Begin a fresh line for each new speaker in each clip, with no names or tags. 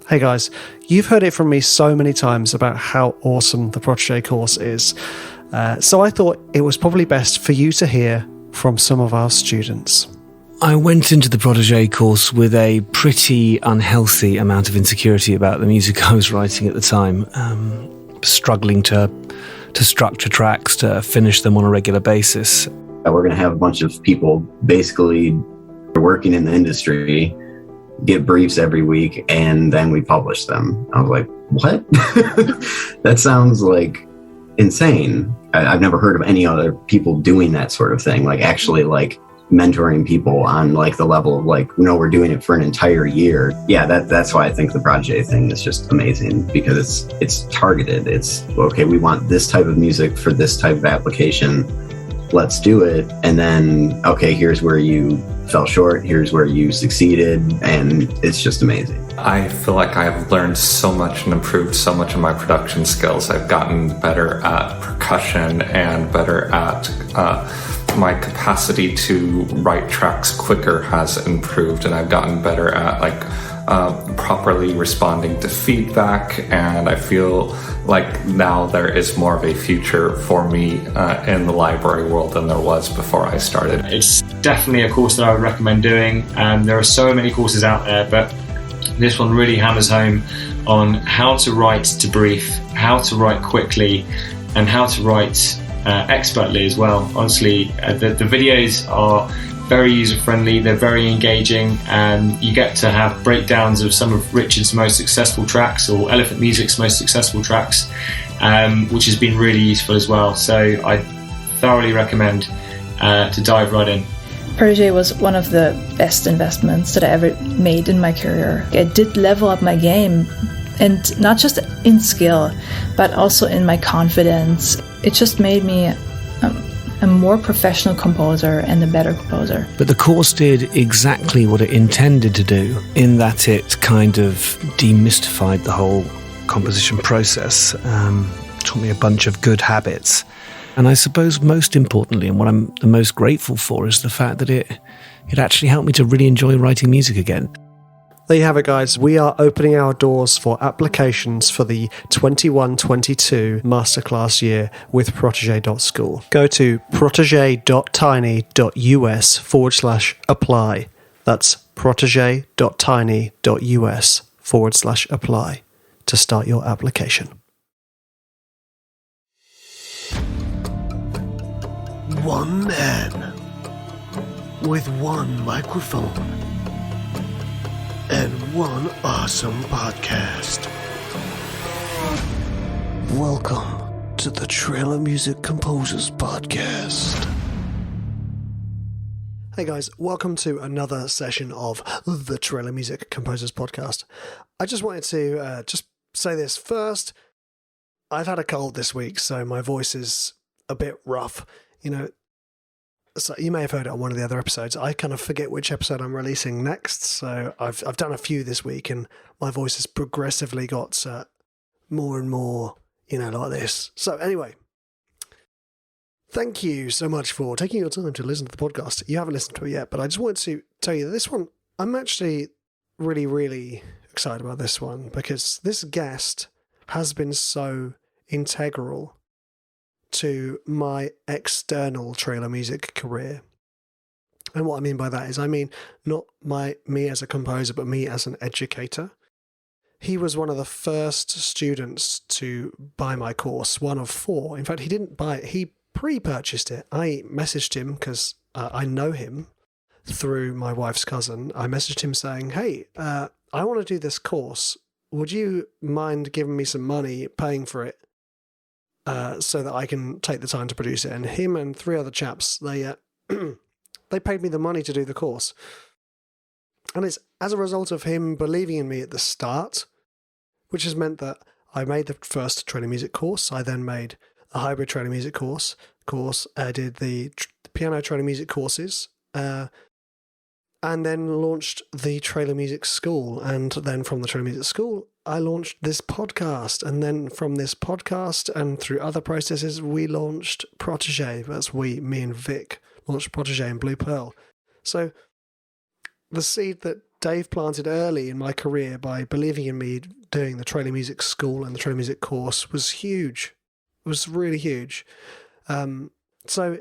Hey guys, you've heard it from me so many times about how awesome the Protégé course is, so I thought it was probably best for you to hear from some of our students.
I went into the Protégé course with a pretty unhealthy amount of insecurity about the music I was writing at the time, struggling to structure tracks, to finish them on a regular basis.
We're going to have a bunch of people basically working in the industry get briefs every week, and then we publish them. I was like, what? That sounds like insane. I've never heard of any other people doing that sort of thing, like actually like mentoring people on like the level of like, no, we're doing it for an entire year. Yeah, that's why I think the Protégé thing is just amazing, because it's targeted. It's, okay, we want this type of music for this type of application. Let's do it. And then, okay, here's where you fell short, here's where you succeeded, and it's just amazing.
I feel like I've learned so much and improved so much in my production skills. I've gotten better at percussion and better at my capacity to write tracks quicker has improved, and I've gotten better at properly responding to feedback, and I feel like now there is more of a future for me in the library world than there was before I started.
It's definitely a course that I would recommend doing. There are so many courses out there, but this one really hammers home on how to write to brief, how to write quickly, and how to write expertly as well. Honestly, the videos are very user-friendly, they're very engaging, and you get to have breakdowns of some of Richard's most successful tracks or Elephant Music's most successful tracks, which has been really useful as well. So I thoroughly recommend to dive right in.
Protégé was one of the best investments that I ever made in my career. It did level up my game, and not just in skill, but also in my confidence. It just made me a more professional composer and a better composer.
But the course did exactly what it intended to do, in that it kind of demystified the whole composition process, taught me a bunch of good habits. And I suppose most importantly, and what I'm the most grateful for, is the fact that it actually helped me to really enjoy writing music again.
There you have it, guys. We are opening our doors for applications for the 21-22 masterclass year with protege.school. Go to protege.tiny.us/apply. That's protege.tiny.us/apply to start your application.
One man with one microphone and one awesome podcast. Welcome to the Trailer Music Composers Podcast.
Hey guys, welcome to another session of the Trailer Music Composers Podcast. I just wanted to just say this first. I've had a cold this week, so my voice is a bit rough. You know, so you may have heard it on one of the other episodes. I kind of forget which episode I'm releasing next, so I've done a few this week, and my voice has progressively got more and more, like this. So anyway, thank you so much for taking your time to listen to the podcast. You haven't listened to it yet, but I just wanted to tell you that this one, I'm actually really, really excited about this one, because this guest has been so integral to my external trailer music career. And what I mean by that is, I mean not me as a composer, but me as an educator. He was one of the first students to buy my course, one of 4. In fact, he didn't buy it, he pre-purchased it. I messaged him because I know him through my wife's cousin. I messaged him saying, hey, I want to do this course. Would you mind giving me some money, paying for it? So that I can take the time to produce it. And him and 3 other chaps, they paid me the money to do the course. And it's as a result of him believing in me at the start, which has meant that I made the first trailer music course. I then made a hybrid trailer music course. I did the piano trailer music courses, and then launched the trailer music school. And then from the trailer music school, I launched this podcast, and then from this podcast and through other processes, we launched Protégé. That's me and Vic launched Protégé and Blue Pearl. So the seed that Dave planted early in my career by believing in me doing the trailer music school and the trailer music course was huge. It was really huge. So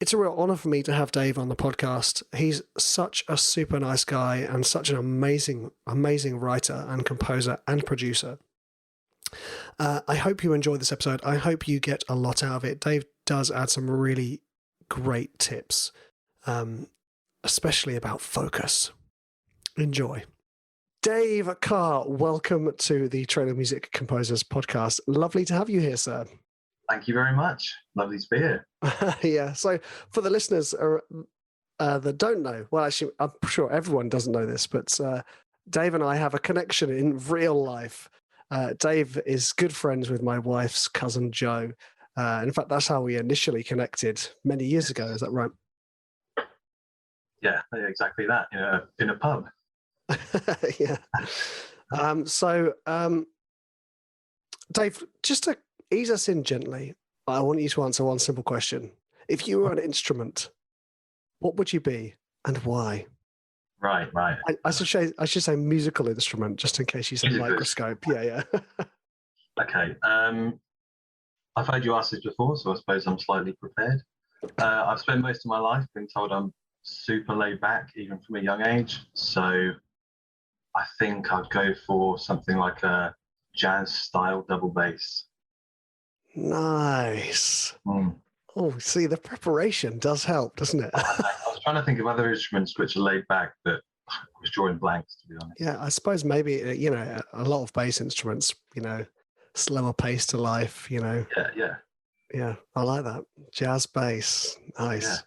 it's a real honor for me to have Dave on the podcast. He's such a super nice guy and such an amazing, amazing writer and composer and producer. I hope you enjoy this episode. I hope you get a lot out of it. Dave does add some really great tips, especially about focus. Enjoy. Dave Carr, welcome to the Trailer Music Composers podcast. Lovely to have you here, sir.
Thank you very much. Lovely to be here.
Yeah. So for the listeners that don't know, well, actually, I'm sure everyone doesn't know this, but Dave and I have a connection in real life. Dave is good friends with my wife's cousin, Joe. In fact, that's how we initially connected many years ago. Is that right?
Yeah, exactly that. In a pub.
Yeah. Dave, just to ease us in gently, I want you to answer one simple question. If you were an instrument, what would you be and why?
Right.
I should say musical instrument, just in case you say microscope. Yeah.
Okay. I've heard you ask this before, so I suppose I'm slightly prepared. I've spent most of my life being told I'm super laid back, even from a young age. So I think I'd go for something like a jazz-style double bass.
Nice. Oh, see, the preparation does help, doesn't it?
I was trying to think of other instruments which are laid back, but I was drawing blanks, to be honest.
Yeah, I suppose maybe, a lot of bass instruments, slower pace to life,
Yeah.
Yeah, I like that. Jazz bass. Nice.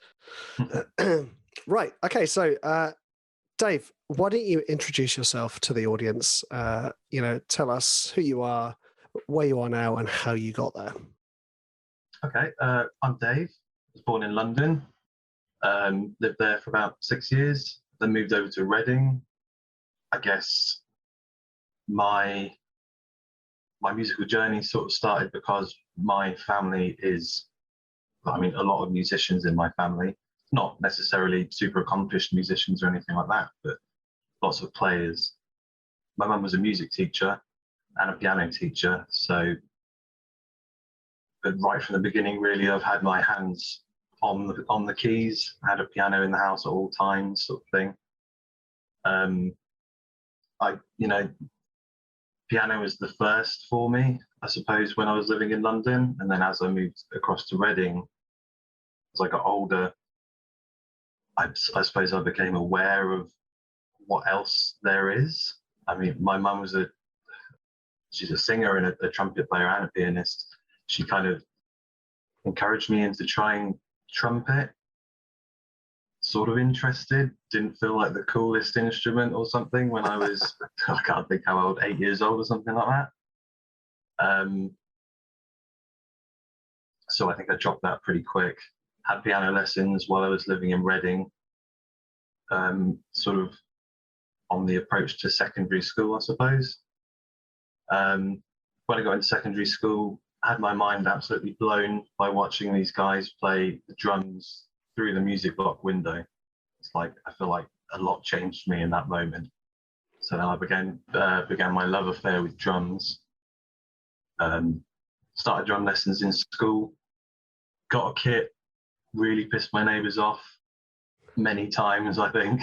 Yeah.
Right. Okay. So, Dave, why don't you introduce yourself to the audience? Tell us who you are, where you are now, and how you got there.
Okay. I'm Dave. I was born in London. Lived there for about 6 years. Then moved over to Reading. I guess my musical journey sort of started because my family a lot of musicians in my family. Not necessarily super accomplished musicians or anything like that, but lots of players. My mum was a music teacher and a piano teacher, but right from the beginning, really, I've had my hands on the keys. I had a piano in the house at all times, sort of thing. Piano was the first for me, I suppose, when I was living in London, and then as I moved across to Reading, as I got older, I suppose I became aware of what else there is. I mean, my mum she's a singer and a trumpet player and a pianist. She kind of encouraged me into trying trumpet. Sort of interested, didn't feel like the coolest instrument or something when I was, I can't think how old, 8 years old or something like that. So I think I dropped that pretty quick. Had piano lessons while I was living in Reading, sort of on the approach to secondary school, I suppose. When I got into secondary school, I had my mind absolutely blown by watching these guys play the drums through the music block window. It's like, I feel like a lot changed me in that moment. So then I began my love affair with drums. Started drum lessons in school, got a kit, really pissed my neighbours off many times, I think.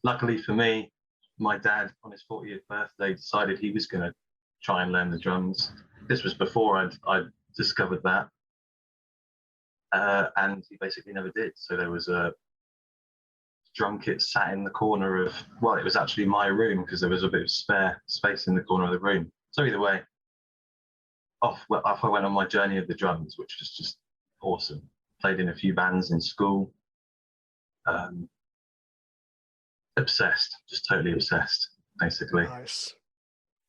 Luckily for me, my dad, on his 40th birthday, decided he was going to try and learn the drums. This was before I'd discovered that. And he basically never did. So there was a drum kit sat in the corner of, well, it was actually my room because there was a bit of spare space in the corner of the room. So either way, off I went on my journey of the drums, which was just awesome. Played in a few bands in school. Obsessed, just totally obsessed, basically.
Nice.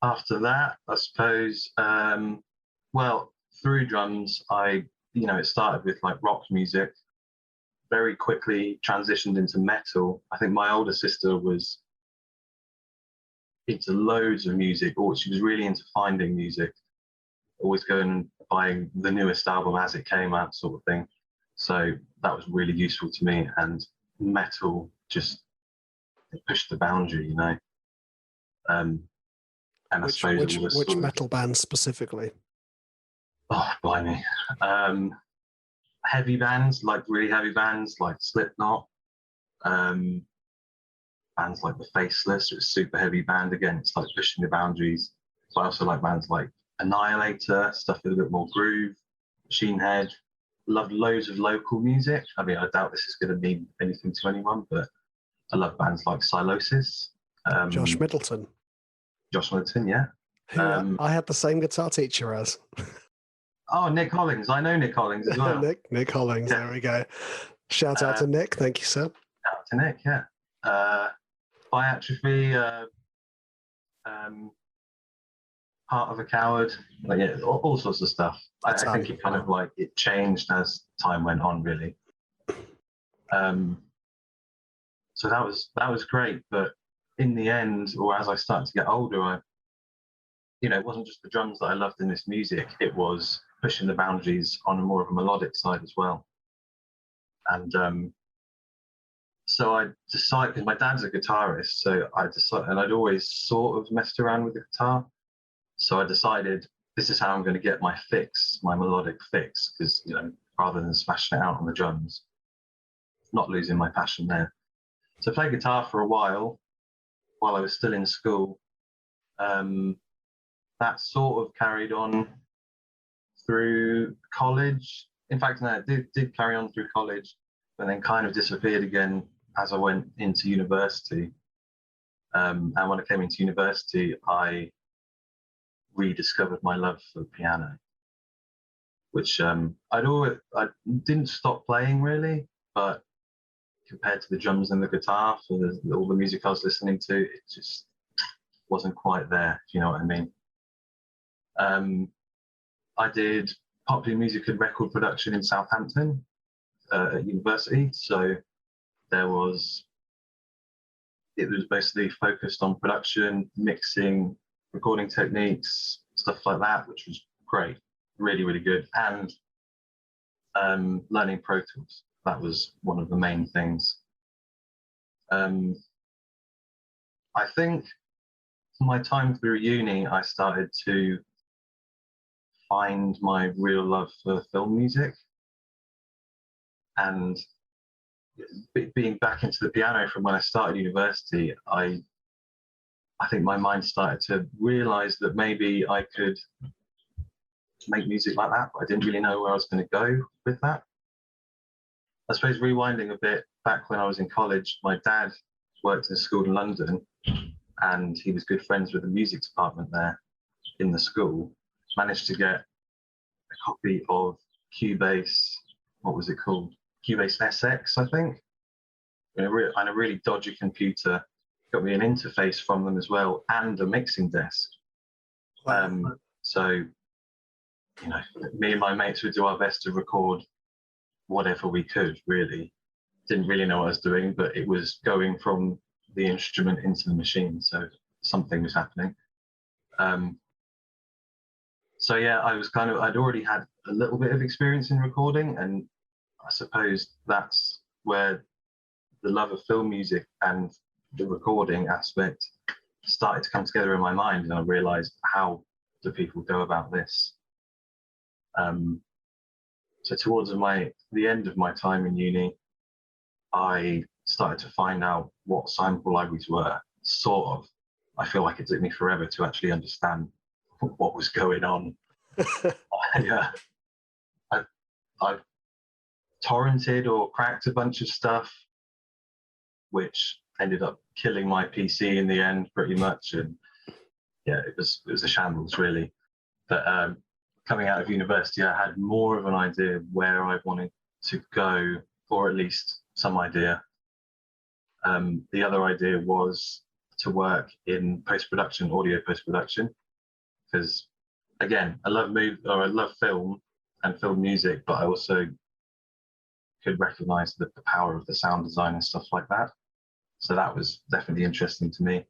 After that, I suppose, through drums, it started with like rock music, very quickly transitioned into metal. I think my older sister was into loads of music, or she was really into finding music, always going and buying the newest album as it came out, sort of thing. So that was really useful to me, and metal just it pushed the boundary, you know. And I suppose all this
which
sort of,
metal bands specifically?
oh blimey, heavy bands, like really heavy bands like Slipknot, bands like the Faceless, it's a super heavy band. Again, it's like pushing the boundaries. But I also like bands like Annihilator, stuff with a bit more groove, Machine Head. Love loads of local music. I mean, I doubt this is going to mean anything to anyone, but I love bands like Sylosis.
Josh Middleton,
Josh Middleton, yeah.
who I had the same guitar teacher as.
Oh, Nick Hollings. I know Nick Hollings as well.
Nick Hollings,
Yeah.
there we go. Shout out to Nick, thank you, sir.
Shout out to Nick, yeah. Biatrophy, Heart of a Coward, like, yeah, all sorts of stuff. I think it kind of like it changed as time went on, really. So that was great, but in the end, or as I started to get older, it wasn't just the drums that I loved in this music. It was pushing the boundaries on a more of a melodic side as well. And so I decided, because my dad's a guitarist, so I decided, and I'd always sort of messed around with the guitar. So I decided this is how I'm going to get my fix, my melodic fix, because, rather than smashing it out on the drums, not losing my passion there. So I played guitar for a while I was still in school. That sort of carried on through college. In fact, no, it did carry on through college, but then kind of disappeared again as I went into university. And when I came into university, I rediscovered my love for piano, which I didn't stop playing really, but compared to the drums and the guitar for all the music I was listening to, it just wasn't quite there, if you know what I mean. I did popular music and record production in Southampton at university, so it was basically focused on production, mixing, recording techniques, stuff like that, which was great, really, really good, and learning Pro Tools. That was one of the main things. I think my time through uni, I started to find my real love for film music, and being back into the piano from when I started university, I think my mind started to realize that maybe I could make music like that, but I didn't really know where I was going to go with that. I suppose rewinding a bit, back when I was in college, my dad worked in a school in London, and he was good friends with the music department there in the school. Managed to get a copy of Cubase, what was it called? Cubase SX, I think, on a really dodgy computer. Got me an interface from them as well, and a mixing desk. So, me and my mates would do our best to record whatever we could, really. Didn't really know what I was doing, but it was going from the instrument into the machine, so something was happening. So yeah, I'd already had a little bit of experience in recording, and I suppose that's where the love of film music and the recording aspect started to come together in my mind, and I realized, how do people go about this? So towards the end of my time in uni, I started to find out what sample libraries were. Sort of. I feel like it took me forever to actually understand what was going on. I torrented or cracked a bunch of stuff, which ended up killing my PC in the end, pretty much. And yeah, it was a shambles, really. But coming out of university, I had more of an idea where I wanted to go, or at least some idea. The other idea was to work in post-production, audio post-production, because again, I love film and film music, but I also could recognize the power of the sound design and stuff like that. So that was definitely interesting to me.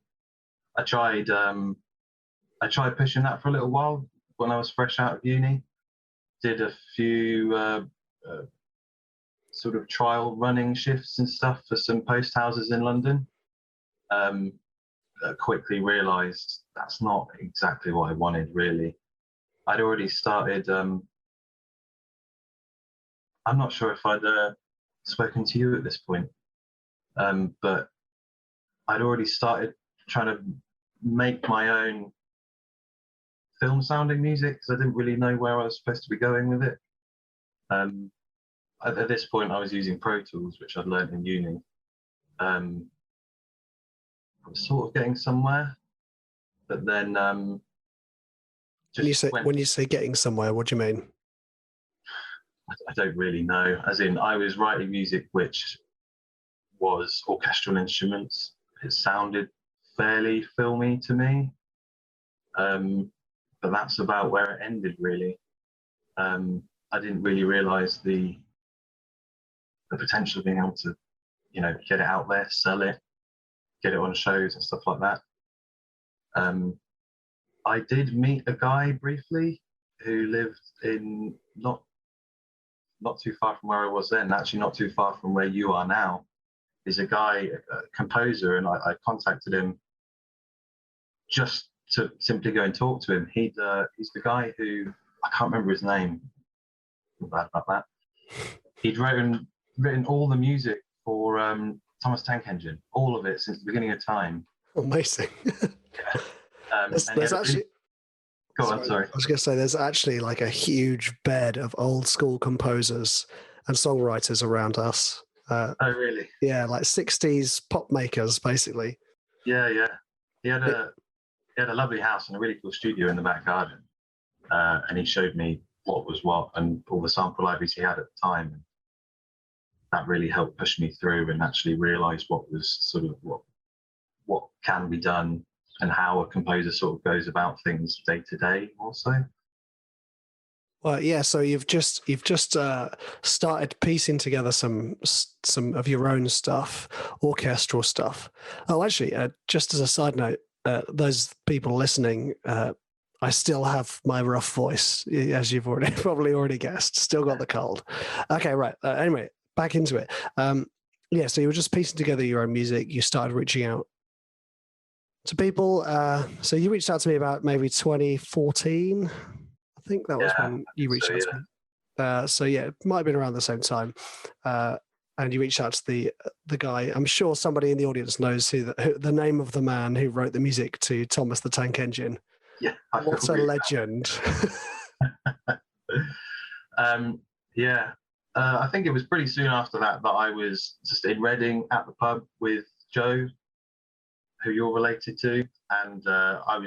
I tried pushing that for a little while when I was fresh out of uni. Did a few sort of trial running shifts and stuff for some post houses in London. quickly realised that's not exactly what I wanted, really. I'd already started. I'm not sure if I'd spoken to you at this point, but I'd already started trying to make my own film sounding music because I didn't really know where I was supposed to be going with it. At this point, I was using Pro Tools, which I'd learned in uni. I was sort of getting somewhere, but then
when you say getting somewhere, what do you mean?
I don't really know. As in, I was writing music which was orchestral instruments. It sounded fairly filmy to me, but that's about where it ended, really. I didn't really realise the potential of being able to, get it out there, sell it, get it on shows and stuff like that. I did meet a guy briefly who lived in not too far from where I was then, actually not too far from where you are now. He's a guy, a composer, and I contacted him just to simply go and talk to him. He's the guy who, I can't remember his name, I'm bad about that. He'd written all the music for Thomas Tank Engine, all of it since the beginning of time.
Amazing. There's actually...
Go on, sorry.
I was going to say, there's actually like a huge bed of old school composers and songwriters around us.
Oh, really?
Yeah, like 60s pop makers, basically.
Yeah. He had a lovely house and a really cool studio in the back garden. And he showed me what was what and all the sample libraries he had at the time. And that really helped push me through and actually realise what was sort of what can be done and how a composer sort of goes about things day to day also.
Well, yeah. So you've just started piecing together some of your own stuff, orchestral stuff. Oh, actually, just as a side note, those people listening, I still have my rough voice, as you've probably already guessed. Still got the cold. Okay, right. Anyway, back into it. Yeah. So you were just piecing together your own music. You started reaching out to people. So you reached out to me about maybe 2014. I think that was when you reached out to me. So yeah, it might have been around the same time. And you reached out to the guy. I'm sure somebody in the audience knows who the name of the man who wrote the music to Thomas the Tank Engine.
Yeah,
what a legend.
I think it was pretty soon after that I was just in Reading at the pub with Joe, who you're related to, and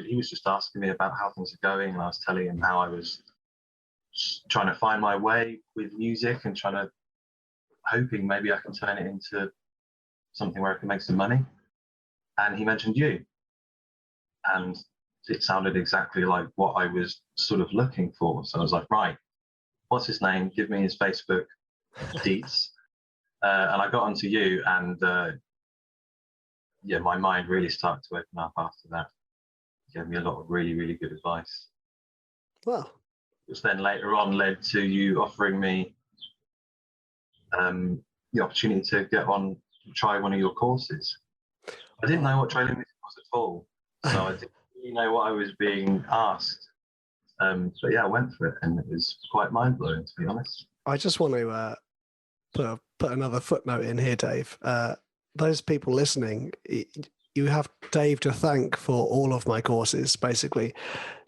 he was just asking me about how things are going, and I was telling him how I was trying to find my way with music and hoping maybe I can turn it into something where I can make some money. And he mentioned you, and it sounded exactly like what I was sort of looking for. So I was like, right, what's his name? Give me his Facebook deets. And I got onto you, and my mind really started to open up after that. He gave me a lot of really, really good advice.
Well,
which then later on led to you offering me the opportunity to try one of your courses. I didn't know what training music was at all, so I didn't really know what I was being asked. But yeah, I went for it, and it was quite mind-blowing, to be honest.
I just want to put another footnote in here, Dave. Those people listening, you have Dave to thank for all of my courses, basically.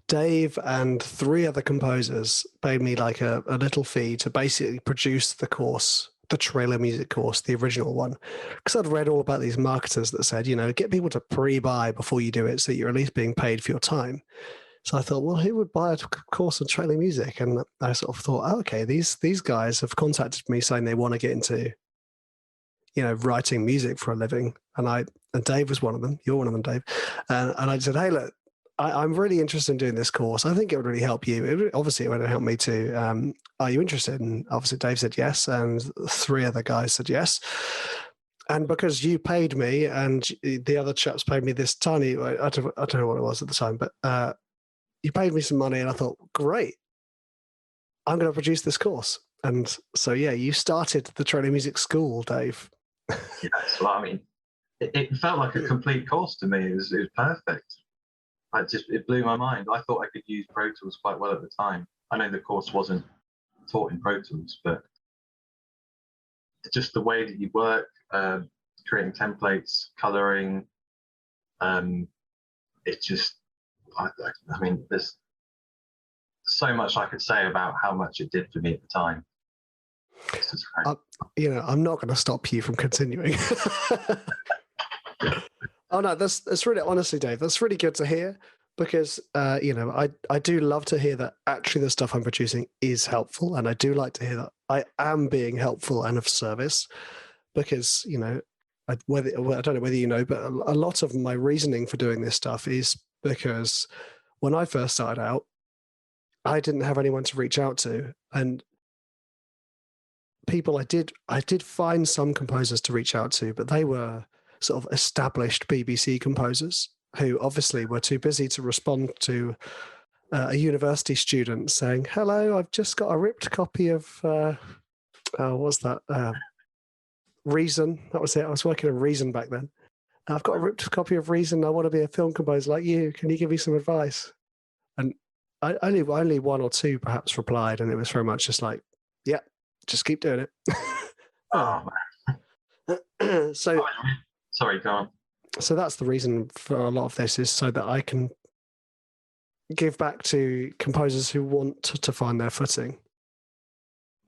Dave and 3 other composers paid me like a little fee to basically produce the course, the trailer music course, the original one. Because I'd read all about these marketers that said, get people to pre-buy before you do it so you're at least being paid for your time. So I thought, well, who would buy a course on trailer music? And I sort of thought, oh, okay, these guys have contacted me saying they want to get into writing music for a living. And Dave was one of them. You're one of them, Dave. And I said, hey, look, I'm really interested in doing this course. I think it would really help you. Obviously, it would help me too. Are you interested? And obviously, Dave said yes. And 3 other guys said yes. And because you paid me and the other chaps paid me this tiny, I don't know what it was at the time, but you paid me some money. And I thought, great, I'm going to produce this course. And so, yeah, you started the training music school, Dave.
Yes, well, I mean, it felt like a complete course to me. It was perfect. It blew my mind. I thought I could use Pro Tools quite well at the time. I know the course wasn't taught in Pro Tools, but just the way that you work, creating templates, coloring, it just, I mean, there's so much I could say about how much it did for me at the time. It's just great.
I'm not going to stop you from continuing. Oh no, that's really, honestly, Dave, that's really good to hear, because I do love to hear that actually the stuff I'm producing is helpful, and I do like to hear that I am being helpful and of service, because I don't know whether you know, but a lot of my reasoning for doing this stuff is because when I first started out, I didn't have anyone to reach out to, and people I did find some composers to reach out to, but they were sort of established BBC composers who obviously were too busy to respond to a university student saying, "Hello, I've just got a ripped copy of what's that? Reason." That was it. I was working on Reason back then. "I've got a ripped copy of Reason. I want to be a film composer like you. Can you give me some advice?" And only one or two perhaps replied, and it was very much just like, "Yeah, just keep doing it."
Oh,
man. So.
Sorry, go on.
So that's the reason for a lot of this, is so that I can give back to composers who want to find their footing.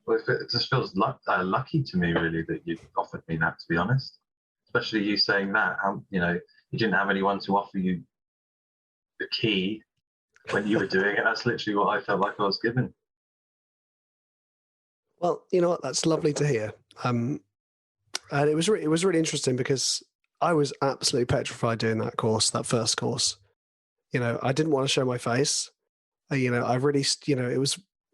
Well, it just feels lucky to me, really, that you offered me that, to be honest. Especially you saying that, you didn't have anyone to offer you the key when you were doing it. That's literally what I felt like I was given.
Well, you know what? That's lovely to hear. And it was really interesting, because I was absolutely petrified doing that course, that first course. I didn't want to show my face. I really,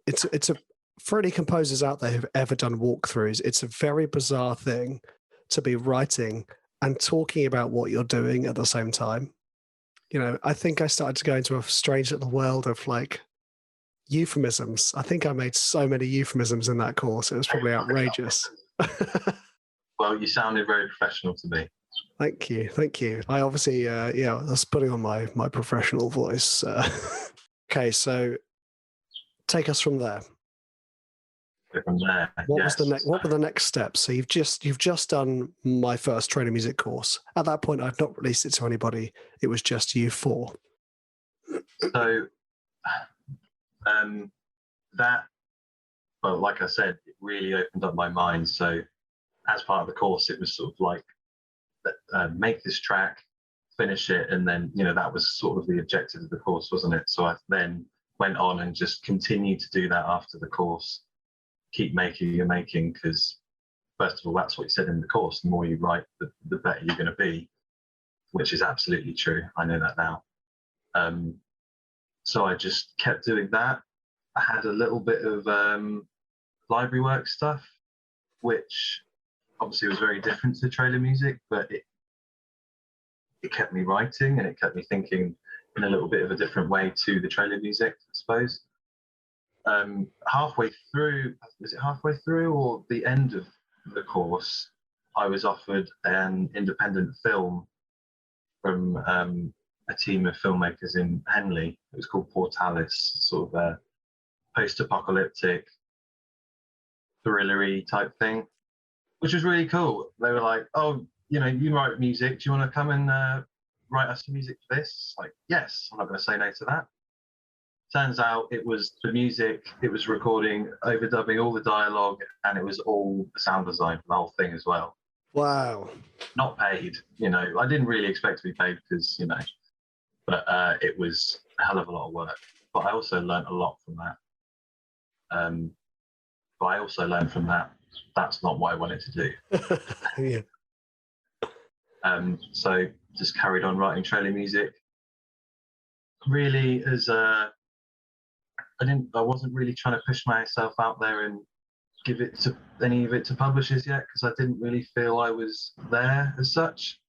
it's for any composers out there who've ever done walkthroughs, it's a very bizarre thing to be writing and talking about what you're doing at the same time. I think I started to go into a strange little world of like euphemisms. I think I made so many euphemisms in that course. It was probably outrageous.
Well, you sounded very professional to me.
Thank you. I obviously, I was putting on my professional voice. Okay, so take us from there.
From there,
what
yes.
What were the next steps? So you've just done my first training music course. At that point, I'd not released it to anybody. It was just you four.
So well, like I said, it really opened up my mind. So as part of the course, it was sort of like, make this track, finish it, and then that was sort of the objective of the course, wasn't it? So I then went on and just continued to do that after the course. Keep making, because first of all, that's what you said in the course. The more you write, the better you're going to be, which is absolutely true. I know that now. So I just kept doing that. I had a little bit of library work stuff, which obviously was very different to trailer music, but it kept me writing, and it kept me thinking in a little bit of a different way to the trailer music, I suppose. Halfway through, was it halfway through or the end of the course, I was offered an independent film from a team of filmmakers in Henley. It was called Portalis, sort of a post-apocalyptic, thrillery type thing, which was really cool. They were like, "Oh, you write music. Do you want to come and write us some music for this?" Like, yes, I'm not going to say no to that. Turns out it was the music, it was recording, overdubbing all the dialogue, and it was all the sound design for the whole thing as well.
Wow.
Not paid, I didn't really expect to be paid because, but it was a hell of a lot of work. But I also learned a lot from that. But I also learned from that, that's not what I wanted to do.
Yeah.
So just carried on writing trailer music. Really, I wasn't really trying to push myself out there and give it to any of it to publishers yet, because I didn't really feel I was there as such.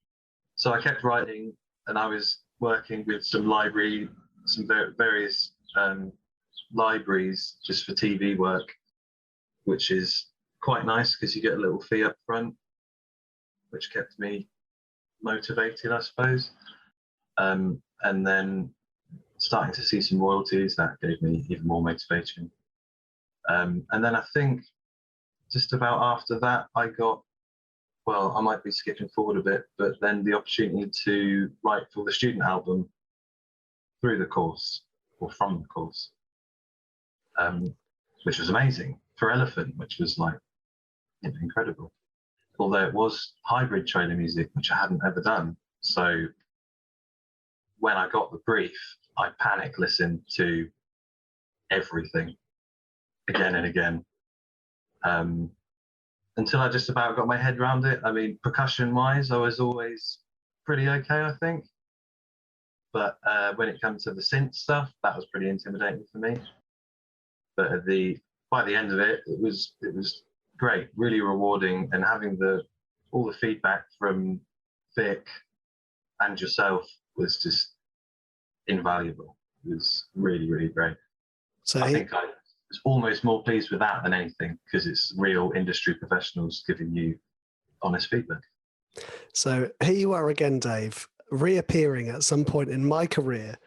So I kept writing, and I was working with some various libraries just for TV work, which is quite nice because you get a little fee up front, which kept me motivated, I suppose. And then starting to see some royalties, that gave me even more motivation. And then I think just about after that, I got, well, I might be skipping forward a bit, but then the opportunity to write for the student album through the course, or from the course, which was amazing for Elephant, which was like, you know, incredible. Although it was hybrid trailer music, which I hadn't ever done. So when I got the brief, I panic listened to everything again and again, until I just about got my head around it. I mean, percussion-wise, I was always pretty okay, I think. But when it comes to the synth stuff, that was pretty intimidating for me. But by the end of it, it was great, really rewarding, and having all the feedback from Vic and yourself was just invaluable. It was really, really great.
So
I think I was almost more pleased with that than anything, because it's real industry professionals giving you honest feedback.
So here you are again, Dave, reappearing at some point in my career.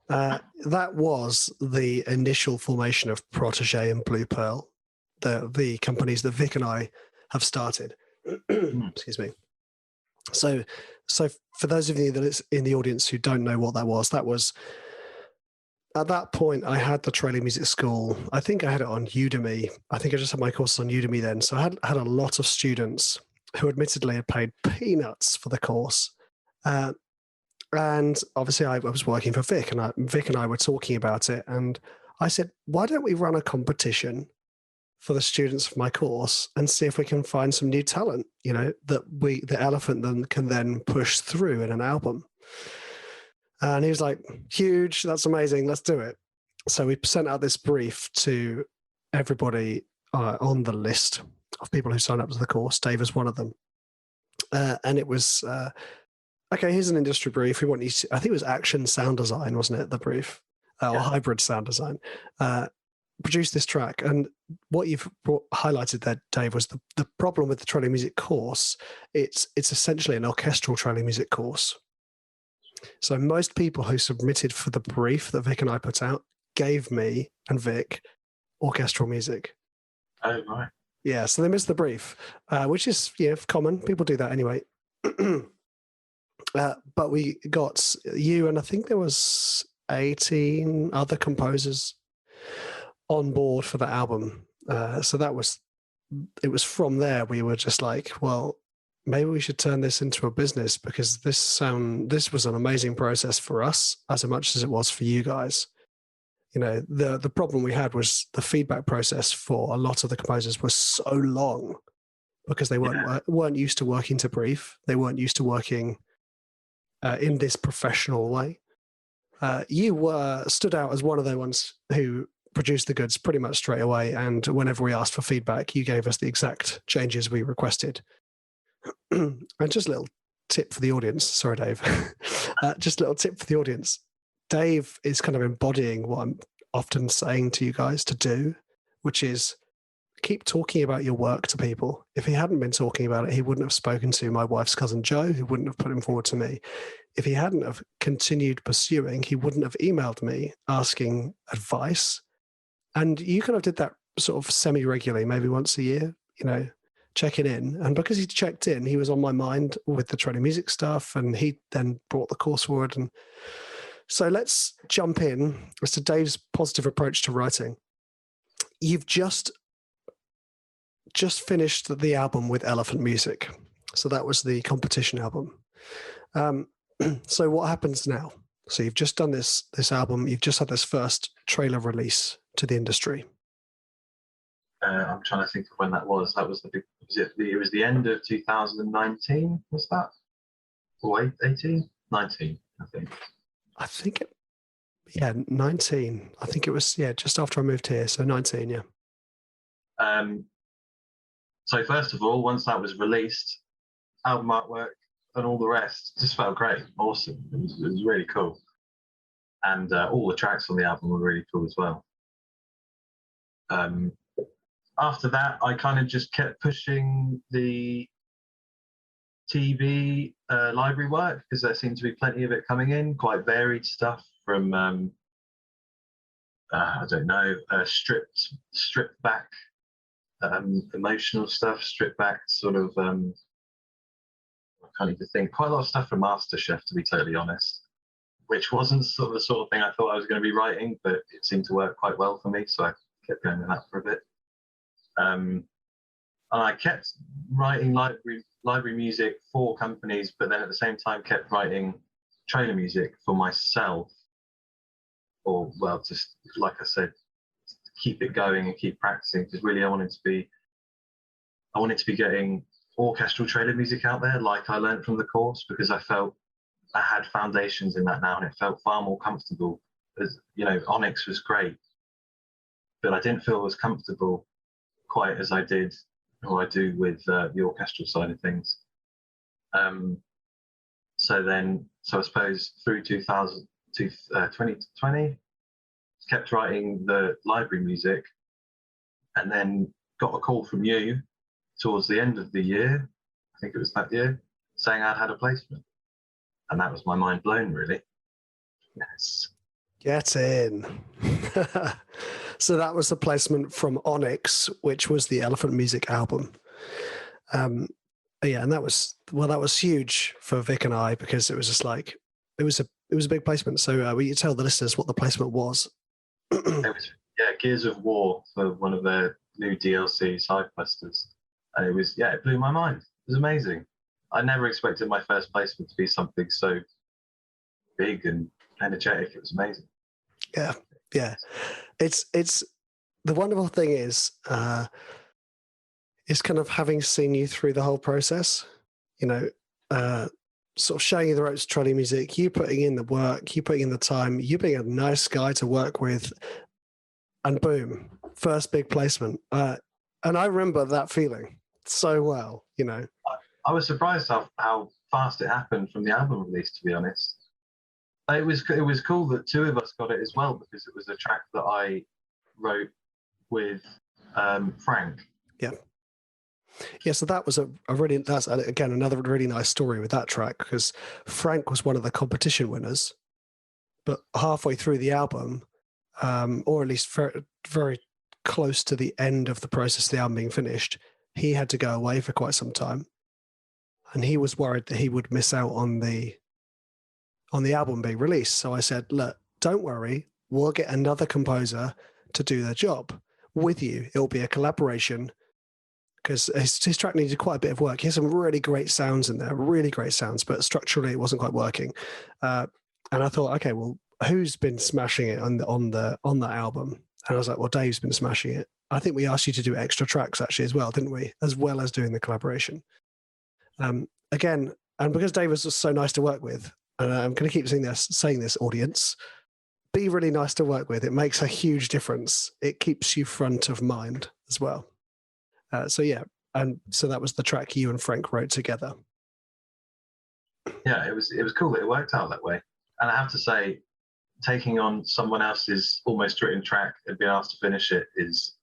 That was the initial formation of Protege and Blue Pearl, the companies that Vic and I have started. Excuse me. So for those of you that is in the audience who don't know what that was at that point I had the Trailer Music School. I think I had it on Udemy. I think I just had my courses on Udemy then. So I had a lot of students who admittedly had paid peanuts for the course. And obviously I was working for Vic, and Vic and I were talking about it. And I said, why don't we run a competition for the students of my course and see if we can find some new talent, you know, that the Elephant then can push through in an album. And he was like, huge, that's amazing, let's do it. So we sent out this brief to everybody on the list of people who signed up to the course. Dave was one of them. And it was, okay, here's an industry brief. We want you to, I think it was action sound design, wasn't it, the brief? Or hybrid sound design. Produce this track. And what you've highlighted there, Dave, was the problem with the trailer music course. It's essentially an orchestral trailer music course. So most people who submitted for the brief that Vic and I put out gave me and Vic orchestral music.
Oh, right.
Yeah, so they missed the brief, which is common. People do that anyway. But we got you, and I think there was 18 other composers on board for the album. So it was from there we were just like, well, maybe we should turn this into a business, because this was an amazing process for us as much as it was for you guys. You know, the problem we had was the feedback process for a lot of the composers was so long, because they weren't used to working to brief. They weren't used to working in this professional way. You stood out as one of the ones who produced the goods pretty much straight away, and whenever we asked for feedback, you gave us the exact changes we requested. And just a little tip for the audience. Sorry, Dave. Just a little tip for the audience. Dave is kind of embodying what I'm often saying to you guys to do, which is keep talking about your work to people. If he hadn't been talking about it, he wouldn't have spoken to my wife's cousin Joe, who wouldn't have put him forward to me. If he hadn't have continued pursuing, he wouldn't have emailed me asking advice. And you kind of did that sort of semi-regularly, maybe once a year, checking in. And because he checked in, he was on my mind with the training music stuff, and he then brought the course forward. And so let's jump in as to Dave's positive approach to writing. You've just finished the album with Elephant Music. So that was the competition album. So what happens now? So you've just done this album. You've just had this first trailer release to the industry.
I'm trying to think of when that was. That was it was the end of 2019, was that? Or 18? 19, I think.
I think 19. I think it was, just after I moved here. So 19, yeah.
So first of all, once that was released, album artwork and all the rest just felt great. Awesome. It was really cool. And all the tracks on the album were really cool as well. After that, I kind of just kept pushing the TV library work, because there seemed to be plenty of it coming in, quite varied stuff from I don't know, stripped back emotional stuff, stripped back sort of I can't even think, quite a lot of stuff from MasterChef, to be totally honest, which wasn't sort of the sort of thing I thought I was going to be writing, but it seemed to work quite well for me, so I kept going with that for a bit. And I kept writing library music for companies, but then at the same time kept writing trailer music for myself, or well, just like I said, keep it going and keep practicing, because really I wanted to be getting orchestral trailer music out there, like I learned from the course, because I felt I had foundations in that now, and it felt far more comfortable. As you know, Onyx was great, but I didn't feel as comfortable quite as I did, or I do, with the orchestral side of things. So I suppose through 2020, kept writing the library music, and then got a call from you towards the end of the year, I think it was that year, saying I'd had a placement. And that was my mind blown, really. Yes.
Get in. So that was the placement from Onyx, which was the Elephant Music album. Yeah, and that was huge for Vic and I, because it was just like, it was a big placement. So will you tell the listeners what the placement was?
It was, Gears of War, for one of their new DLC side questers. And it blew my mind. It was amazing. I never expected my first placement to be something so big and energetic. It was amazing.
Yeah. It's the wonderful thing is kind of having seen you through the whole process, you know, sort of showing you the ropes of trailer music, you putting in the work, you putting in the time, you being a nice guy to work with, and boom, first big placement. And I remember that feeling so well, you know.
I was surprised how fast it happened from the album release, to be honest. It was cool that two of us got it as well, because it was a track that I wrote with Frank.
Yeah, so that was that's again another really nice story with that track, because Frank was one of the competition winners, but halfway through the album, or at least very, very close to the end of the process of the album being finished, he had to go away for quite some time, and he was worried that he would miss out on the album being released. So I said, look, don't worry, we'll get another composer to do the job with you. It'll be a collaboration, because his track needed quite a bit of work. He has some really great sounds in there, really great sounds, but structurally it wasn't quite working. And I thought, okay, well, who's been smashing it on that album? And I was like, well, Dave's been smashing it. I think we asked you to do extra tracks actually as well, didn't we? As well as doing the collaboration. Again, and because Dave was just so nice to work with, and I'm going to keep saying this, audience, be really nice to work with. It makes a huge difference. It keeps you front of mind as well. So that was the track you and Frank wrote together.
Yeah, it was cool that it worked out that way. And I have to say, taking on someone else's almost written track and being asked to finish it is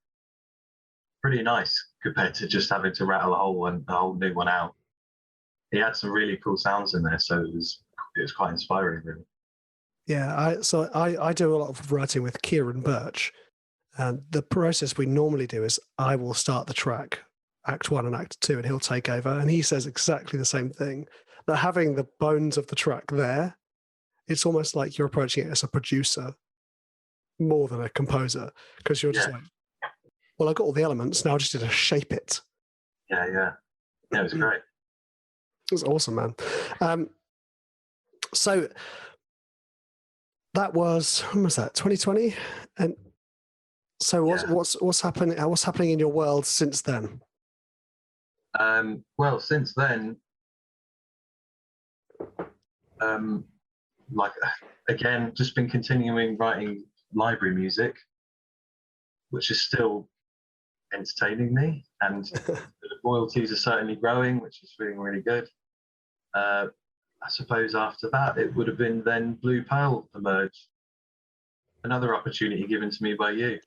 pretty nice compared to just having to rattle a whole new one out. He had some really cool sounds in there, so it was quite inspiring, really.
Yeah, I do a lot of writing with Kieran Birch, and the process we normally do is I will start the track, Act 1 and Act 2, and he'll take over, and he says exactly the same thing, that having the bones of the track there, it's almost like you're approaching it as a producer more than a composer, because you're just like, well, I've got all the elements, now I just need to shape it.
Yeah, it was great.
It was awesome, man. So that was, when was that, 2020? And so what's happening? What's happening in your world since then?
Well, since then, again, just been continuing writing library music, which is still entertaining me, and the royalties are certainly growing, which is feeling really good. I suppose after that, it would have been then Blue Pearl emerged. Another opportunity given to me by you.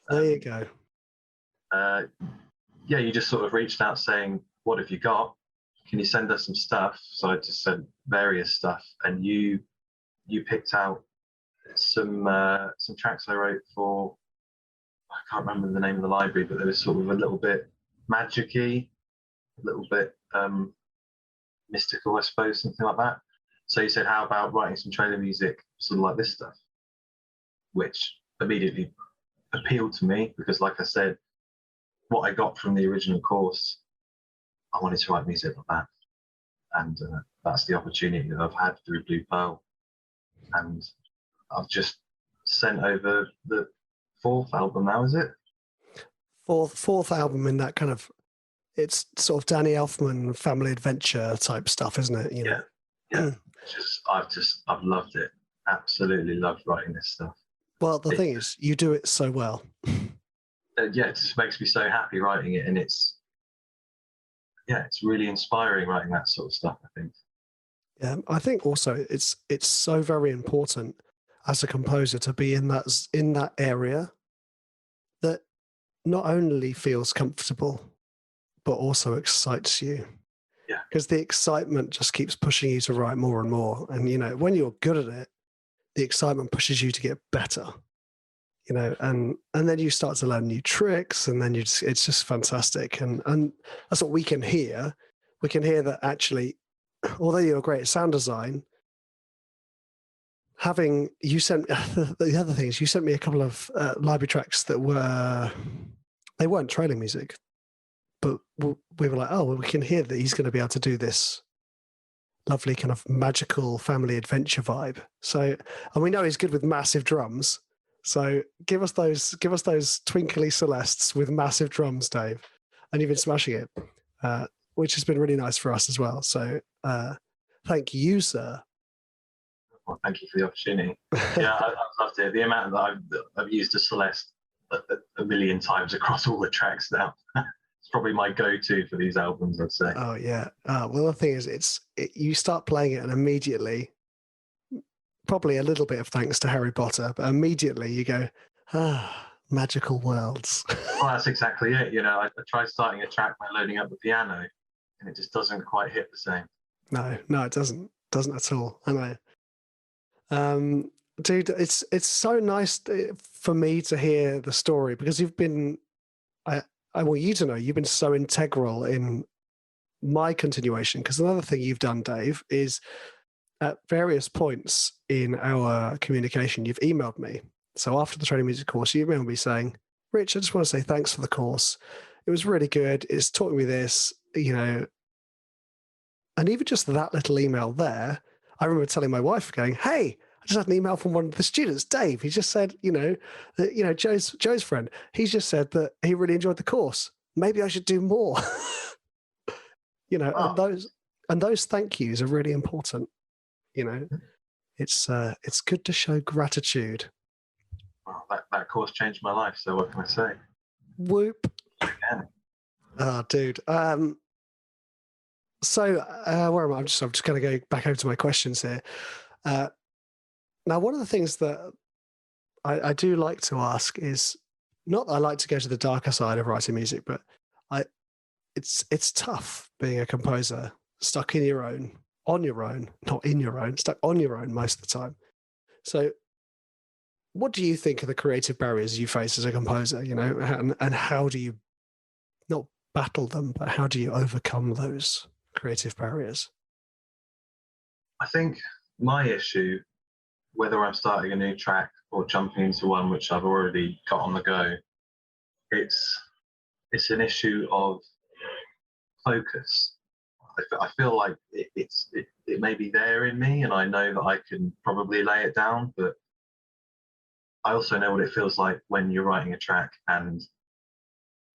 There you go.
You just sort of reached out saying, what have you got? Can you send us some stuff? So I just sent various stuff, and you picked out some tracks I wrote for, I can't remember the name of the library, but they were sort of a little bit magic-y, a little bit mystical, I suppose, something like that. So you said, how about writing some trailer music, sort of like this stuff? Which immediately appealed to me because, like I said, what I got from the original course, I wanted to write music like that. And that's the opportunity that I've had through Blue Pearl. And I've just sent over the 4th album now, is it?
Fourth album in that kind of, it's sort of Danny Elfman family adventure type stuff, isn't it? You know?
Yeah. I've loved it. Absolutely loved writing this stuff.
Well, the thing is, you do it so well.
It just makes me so happy writing it, and it's really inspiring writing that sort of stuff, I think.
Yeah, I think also it's so very important as a composer to be in that area that not only feels comfortable but also excites you.
Yeah.
Because the excitement just keeps pushing you to write more and more, and when you're good at it, the excitement pushes you to get better. And then you start to learn new tricks, and then it's just fantastic, and that's what we can hear. We can hear that actually, although you're great at sound design, you sent the other things. You sent me a couple of library tracks that they weren't trailing music, but we were like, oh, well, we can hear that he's going to be able to do this lovely kind of magical family adventure vibe. So, and we know he's good with massive drums. So give us those twinkly celestes with massive drums, Dave, and you've been smashing it, which has been really nice for us as well. So thank you, sir.
Well, thank you for the opportunity. Yeah, I've loved it. The amount that I've used a Celeste a million times across all the tracks now. It's probably my go-to for these albums, I'd say.
Oh yeah. Well, the thing is, you start playing it, and immediately, probably a little bit of thanks to Harry Potter, but immediately you go, magical worlds.
Well, that's exactly it. I tried starting a track by loading up the piano, and it just doesn't quite hit the same.
No, it doesn't at all. I know. Dude, it's so nice for me to hear the story, because you've been, I want you to know, you've been so integral in my continuation. Because another thing you've done, Dave, is at various points in our communication, you've emailed me. So after the training music course, you emailed me saying, Rich, I just want to say thanks for the course. It was really good. It's taught me this, and even just that little email there, I remember telling my wife, going, hey, I just had an email from one of the students, Dave. He just said, Joe's friend. He's just said that he really enjoyed the course. Maybe I should do more.
Oh.
and those thank yous are really important. It's good to show gratitude.
Well, that course changed my life. So what can I say?
Whoop.
Again.
Oh, dude. So where am I? I'm just going to go back over to my questions here. Now, one of the things that I do like to ask is, not that I like to go to the darker side of writing music, but it's tough being a composer, stuck in your own, on your own, not in your own, stuck on your own most of the time. So what do you think are the creative barriers you face as a composer, and how do you not battle them, but how do you overcome those creative barriers?
I think my issue, whether I'm starting a new track or jumping into one which I've already got on the go, it's an issue of focus. I feel like it may be there in me, and I know that I can probably lay it down, but I also know what it feels like when you're writing a track and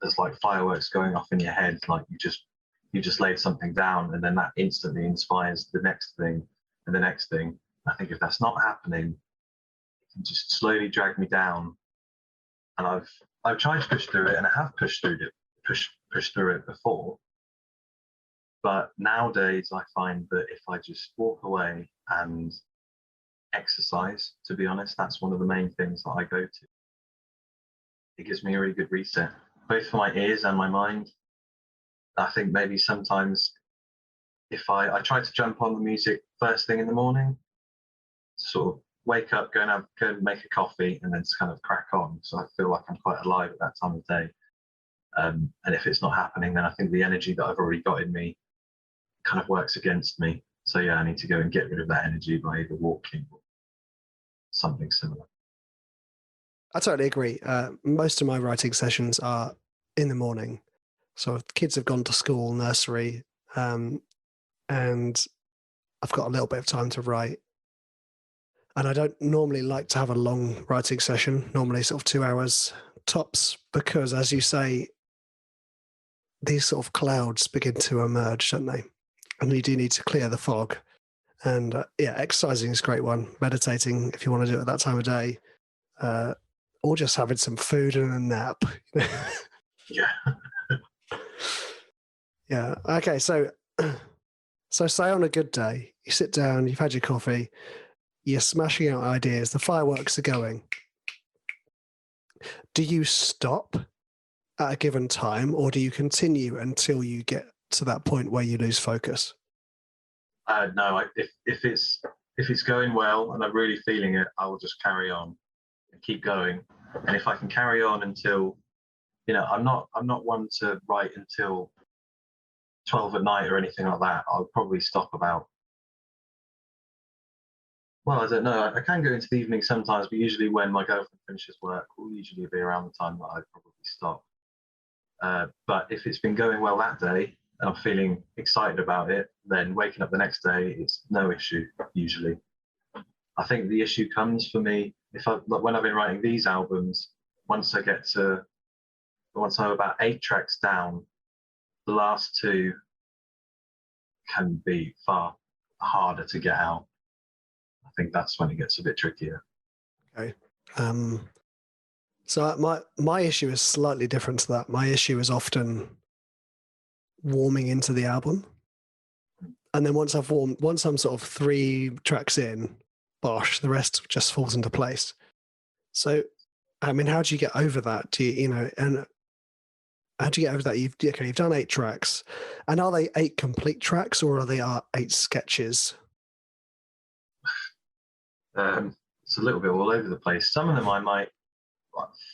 there's like fireworks going off in your head, like you just laid something down, and then that instantly inspires the next thing and the next thing. I think if that's not happening, it can just slowly drag me down. And I've tried to push through it, and I have pushed through it before. But nowadays, I find that if I just walk away and exercise, to be honest, that's one of the main things that I go to. It gives me a really good reset, both for my ears and my mind. I think maybe sometimes if I try to jump on the music first thing in the morning, sort of wake up, go and make a coffee, and then just kind of crack on. So I feel like I'm quite alive at that time of day. And if it's not happening, then I think the energy that I've already got in me kind of works against me. So yeah, I need to go and get rid of that energy by either walking or something similar.
I totally agree. Most of my writing sessions are in the morning. So if the kids have gone to school, nursery, and I've got a little bit of time to write. And I don't normally like to have a long writing session, normally sort of 2 hours tops, because as you say, these sort of clouds begin to emerge, don't they? And you do need to clear the fog. And yeah, exercising is a great one. Meditating, if you want to do it at that time of day, or just having some food and a nap.
Yeah.
Yeah. Okay. So say on a good day, you sit down, you've had your coffee, you're smashing out ideas, the fireworks are going. Do you stop at a given time, or do you continue until you get to that point where you lose focus?
No, if it's going well and I'm really feeling it, I will just carry on and keep going. And if I can carry on until, I'm not one to write until 12 at night or anything like that. I'll probably stop about. Well, I don't know. I can go into the evening sometimes, but usually when my girlfriend finishes work, will usually be around the time that I probably stop. But if it's been going well that day and I'm feeling excited about it, then waking up the next day, it's no issue usually. I think the issue comes for me when I've been writing these albums. Once I'm about 8 tracks down, the last 2 can be far harder to get out. I think that's when it gets a bit trickier.
Okay. So my issue is slightly different to that. My issue is often warming into the album. And then once I'm sort of 3 tracks in, bosh, the rest just falls into place. So, I mean, how do you get over that? And how do you get over that? You've done 8 tracks. And are they 8 complete tracks, or are they 8 sketches?
It's a little bit all over the place. Some of them I might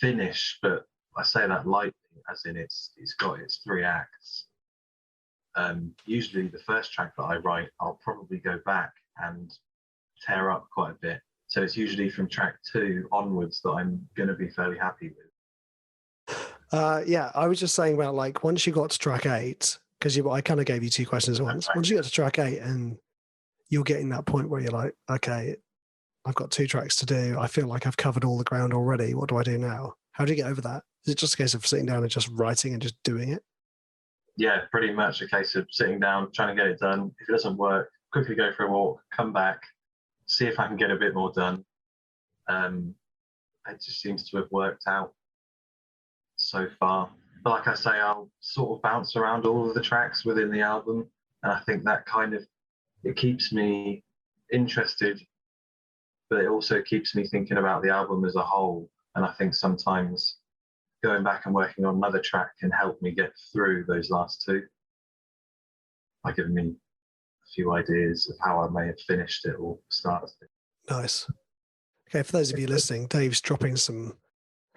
finish, but I say that lightly, as in it's got its 3 acts. Usually the first track that I write, I'll probably go back and tear up quite a bit. So it's usually from track 2 onwards that I'm going to be fairly happy with.
Yeah, I was just saying about like once you got to track 8, because I kind of gave you 2 questions at once. Once you get to track 8 and you're getting that point where you're like, okay, I've got 2 tracks to do. I feel like I've covered all the ground already. What do I do now? How do you get over that? Is it just a case of sitting down and just writing and just doing it?
Yeah, pretty much a case of sitting down, trying to get it done. If it doesn't work, quickly go for a walk, come back, see if I can get a bit more done. It just seems to have worked out so far. But like I say, I'll sort of bounce around all of the tracks within the album, and I think that it keeps me interested, but it also keeps me thinking about the album as a whole. And I think sometimes going back and working on another track can help me get through those last 2 by giving me a few ideas of how I may have finished it or started it.
Nice. Okay, for those of you listening, Dave's dropping some,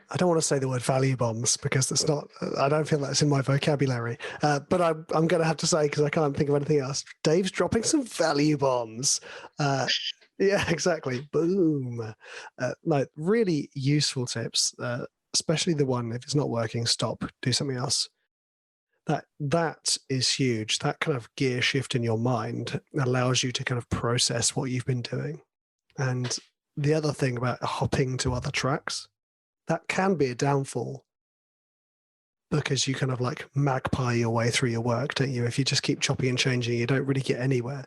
I don't want to say the word value bombs because that's not, I don't feel that's in my vocabulary, but I'm going to have to say, because I can't think of anything else, Dave's dropping some value bombs. Yeah, exactly. Boom. Like really useful tips, especially the one, if it's not working, stop, do something else. That is huge. That kind of gear shift in your mind allows you to kind of process what you've been doing. And the other thing about hopping to other tracks, that can be a downfall because you kind of like magpie your way through your work, don't you? If you just keep chopping and changing, you don't really get anywhere.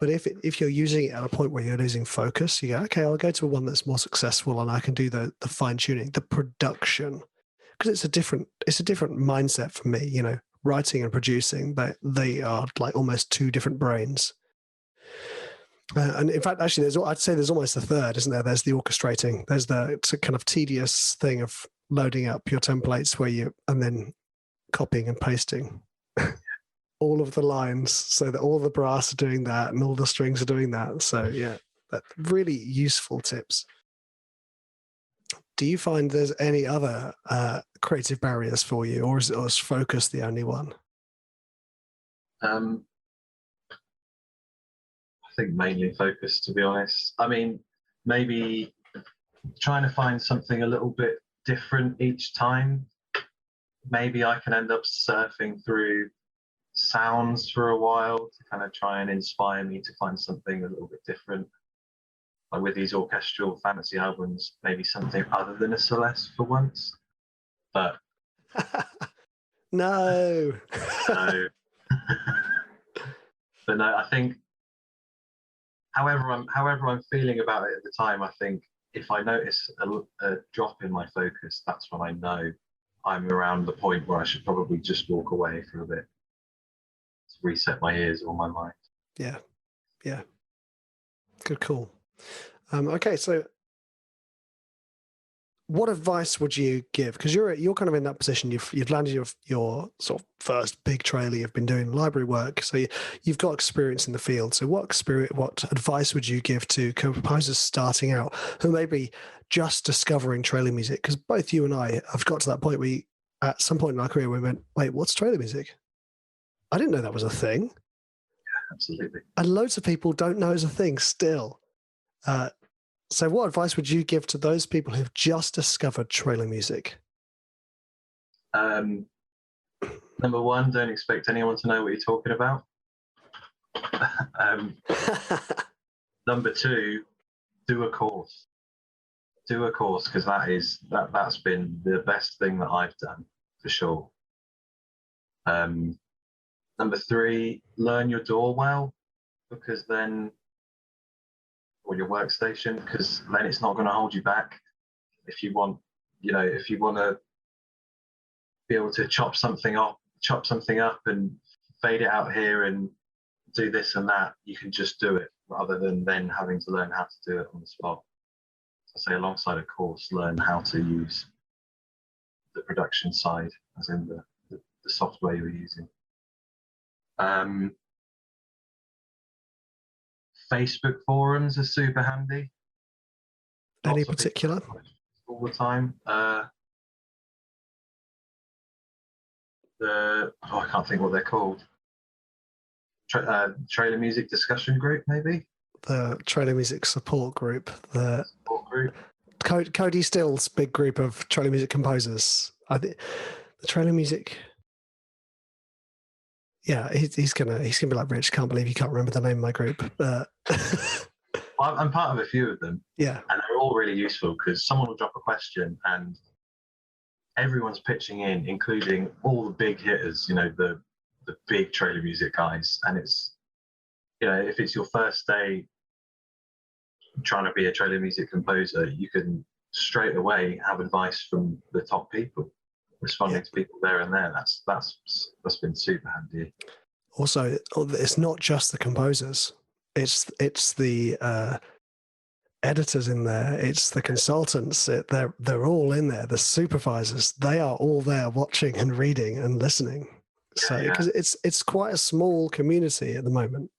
But if you're using it at a point where you're losing focus, you go, okay, I'll go to one that's more successful and I can do the fine tuning, the production, because it's a different mindset for me, writing and producing, they are like almost 2 different brains. And in fact, actually, I'd say there's almost a third, isn't there? There's the orchestrating. There's it's a kind of tedious thing of loading up your templates and then copying and pasting. all of the lines so that all the brass are doing that and all the strings are doing that. So yeah, that really useful tips. Do you find there's any other creative barriers for you, or is focus the only one?
I think mainly focus, to be honest. I mean, maybe trying to find something a little bit different each time. Maybe I can end up surfing through sounds for a while to kind of try and inspire me to find something a little bit different. Like with these orchestral fantasy albums, maybe something other than a Celeste for once. But
No.
no. But no, I think however I'm feeling about it at the time, I think if I notice a drop in my focus, that's when I know I'm around the point where I should probably just walk away for a bit to reset my ears or my mind.
Yeah. Good call. Okay, so what advice would you give? Because you're kind of in that position. You've landed your sort of first big trailer. You've been doing library work, so you've got experience in the field. So what advice would you give to composers starting out who may be just discovering trailer music? Because both you and I have got to that point. At some point in our career, we went, "Wait, what's trailer music? I didn't know that was a thing."
Yeah, absolutely.
And loads of people don't know it's a thing still. So what advice would you give to those people who've just discovered trailer music?
Number one, don't expect anyone to know what you're talking about. Number two, do a course. Do a course, because that's been the best thing that I've done for sure. Number three, learn your DAW well, because then, or your workstation, because then it's not going to hold you back. If you want to be able to chop something up and fade it out here and do this and that, you can just do it rather than then having to learn how to do it on the spot. So I say alongside a course, learn how to use the production side, as in the software you're using. Facebook forums are super handy.
Any particular?
All the time. I can't think what they're called. Trailer music discussion group, maybe.
The trailer music support group. The
support group.
Cody Still's big group of trailer music composers. I think the trailer music. Yeah, he's gonna be like, Rich, can't believe you can't remember the name of my group.
I'm part of a few of them.
Yeah,
and they're all really useful because someone will drop a question and everyone's pitching in, including all the big hitters. The big trailer music guys, and it's if it's your first day trying to be a trailer music composer, you can straight away have advice from the top people, responding to people there and there. That's been super handy.
Also, it's not just the composers; it's the editors in there. It's the consultants. They're all in there. The supervisors, they are all there watching and reading and listening. So because it's quite a small community at the moment.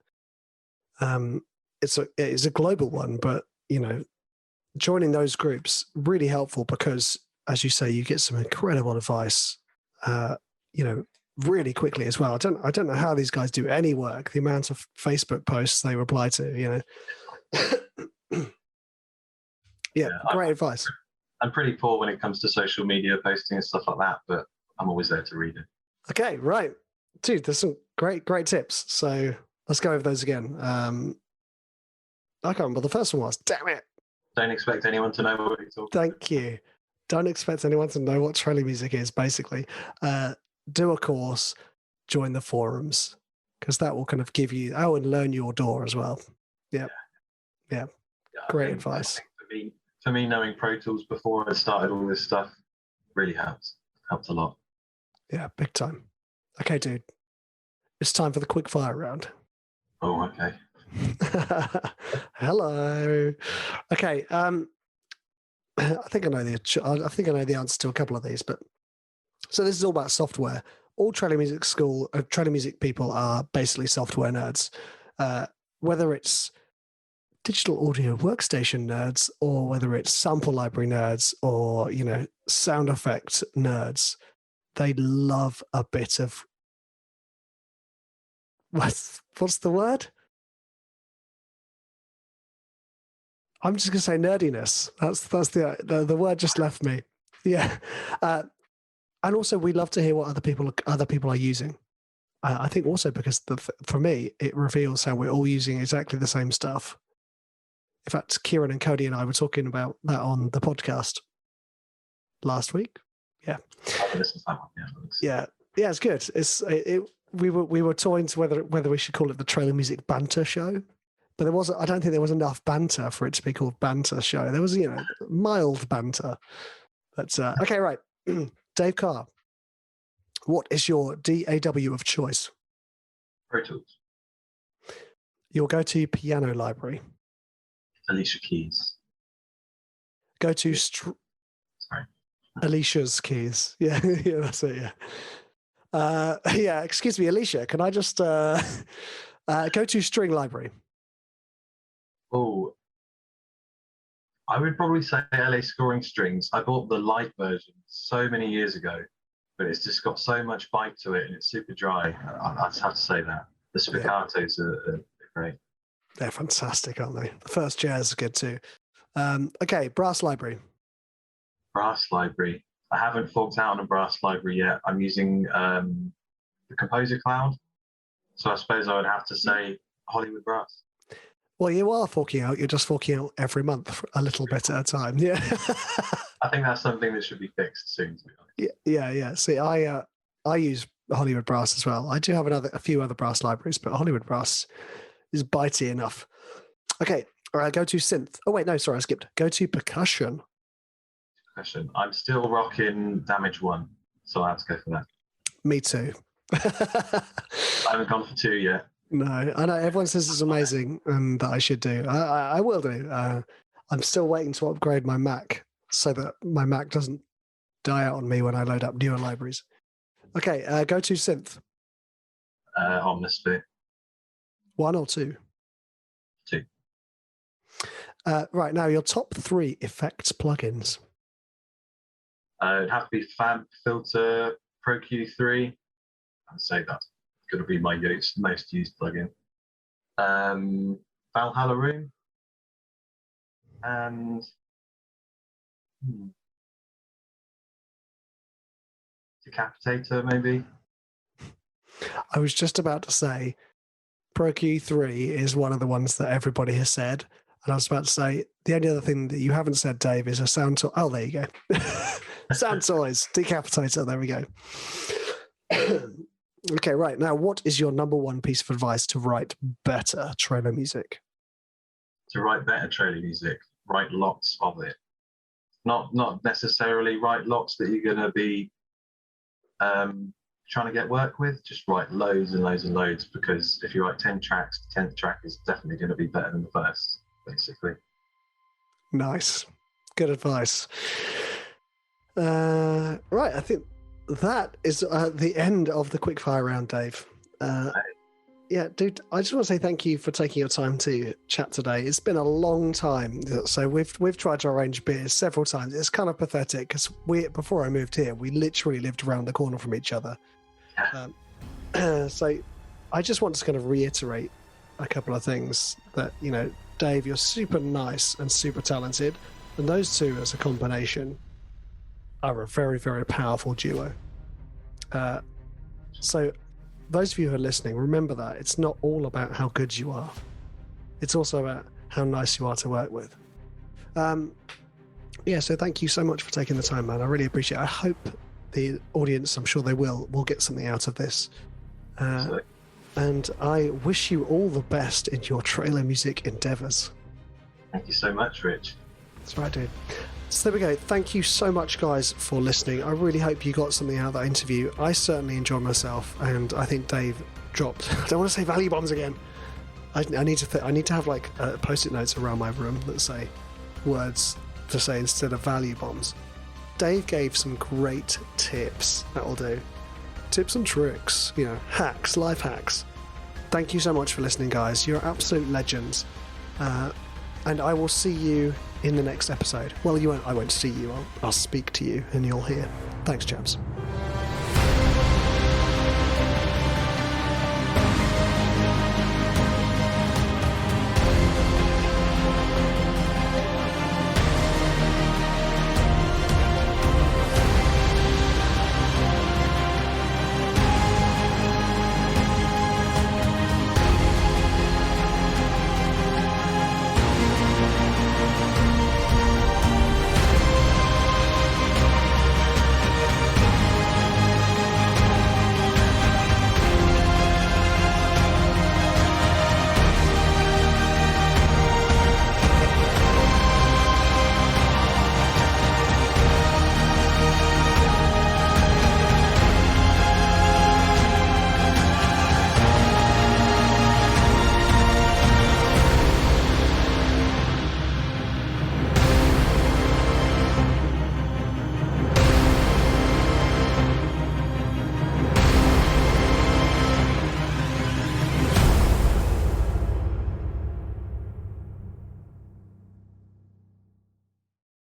It's a global one, but joining those groups really helpful because, as you say, you get some incredible advice. Really quickly as well. I don't know how these guys do any work. The amount of Facebook posts they reply to. Great advice.
I'm pretty poor when it comes to social media posting and stuff like that, but I'm always there to read it.
Okay, right. Dude, there's some great tips. So let's go over those again. I can't remember what the first one was. Damn it.
Don't expect anyone to know what you're talking about.
Thank you. Don't expect anyone to know what trailer music is, basically. Do a course, join the forums, because that will kind of give you, and learn your DAW as well. Yeah. Great advice.
For me, knowing Pro Tools before I started all this stuff really helped a lot.
Yeah, big time. Okay, dude. It's time for the quick fire round.
Oh, okay.
Hello. Okay. I think I know the answer to a couple of these, but so this is all about software. all trailer music people are basically software nerds, whether it's digital audio workstation nerds or whether it's sample library nerds or, sound effect nerds. They love a bit of what's the word? I'm just gonna say nerdiness. That's the word just left me. Yeah, and also we love to hear what other people are using. I think also because for me it reveals how we're all using exactly the same stuff. In fact, Kieran and Cody and I were talking about that on the podcast last week. Yeah. Yeah, it's good. We were toying to whether we should call it the Trailer Music Banter Show, but I don't think there was enough banter for it to be called Banter Show. There was, mild banter. But okay, right. Dave Carr, what is your DAW of choice?
Pro Tools.
Your go-to piano library.
Alicia Keys.
Go-to
Sorry.
Alicia's Keys. Yeah, yeah, that's it. Yeah. Yeah. Excuse me, Alicia. Can I just go-to string library?
Oh, I would probably say LA Scoring Strings. I bought the light version so many years ago, but it's just got so much bite to it and it's super dry. I just have to say that. The spiccatos are great.
They're fantastic, aren't they? The first jazz are good too. Okay, brass library.
Brass library. I haven't forked out on a brass library yet. I'm using the Composer Cloud. So I suppose I would have to say Hollywood Brass.
Well, you are forking out. You're just forking out every month a little bit at a time. Yeah.
I think that's something that should be fixed soon, to be honest.
Yeah. See, I use Hollywood Brass as well. I do have a few other brass libraries, but Hollywood Brass is bitey enough. Okay, all right, go to synth. Oh, wait, no, sorry, I skipped. Go to percussion.
Percussion. I'm still rocking Damage 1, so I have to go for that.
Me too.
I haven't gone for 2 yet.
No, I know everyone says it's amazing and that I should do. I will do. I'm still waiting to upgrade my Mac so that my Mac doesn't die out on me when I load up newer libraries. Okay, go to synth.
Omnisphere.
1 or 2?
2.
Right, now your top 3 effects plugins.
It'd have to be Fab Filter Pro Q3. I'd say that's going to be my most used plugin. Valhalla Room. And Decapitator, maybe.
I was just about to say Pro Q3 is one of the ones that everybody has said. And I was about to say, the only other thing that you haven't said, Dave, is a sound toy. Oh, there you go. Sound toys, Decapitator. There we go. Okay, right. Now, what is your number one piece of advice to write better trailer music?
To write better trailer music, write lots of it. Not necessarily write lots that you're going to be trying to get work with. Just write loads and loads and loads, because if you write 10 tracks, the 10th track is definitely going to be better than the first, basically.
Nice. Good advice. Right, I think that is the end of the quickfire round, Dave. Yeah, dude, I just want to say thank you for taking your time to chat today. It's been a long time. So we've tried to arrange beers several times. It's kind of pathetic because before I moved here, we literally lived around the corner from each other. So I just want to kind of reiterate a couple of things that, Dave, you're super nice and super talented. And those two as a combination are a very, very powerful duo. So those of you who are listening, remember that it's not all about how good you are. It's also about how nice you are to work with. So thank you so much for taking the time, man. I really appreciate it. I hope the audience, I'm sure they will get something out of this. And I wish you all the best in your trailer music endeavors.
Thank you so much, Rich.
That's right, dude. So there we go. Thank you so much, guys, for listening. I really hope you got something out of that interview. I certainly enjoyed myself, and I think Dave dropped. I don't want to say value bombs again. I need to have like post-it notes around my room that say words to say instead of value bombs. Dave gave some great tips. That will do. tips and tricks, hacks, life hacks. Thank you so much for listening, guys. You're absolute legends. And I will see you in the next episode. Well, you won't. I won't see you. I'll speak to you and you'll hear. Thanks, chaps.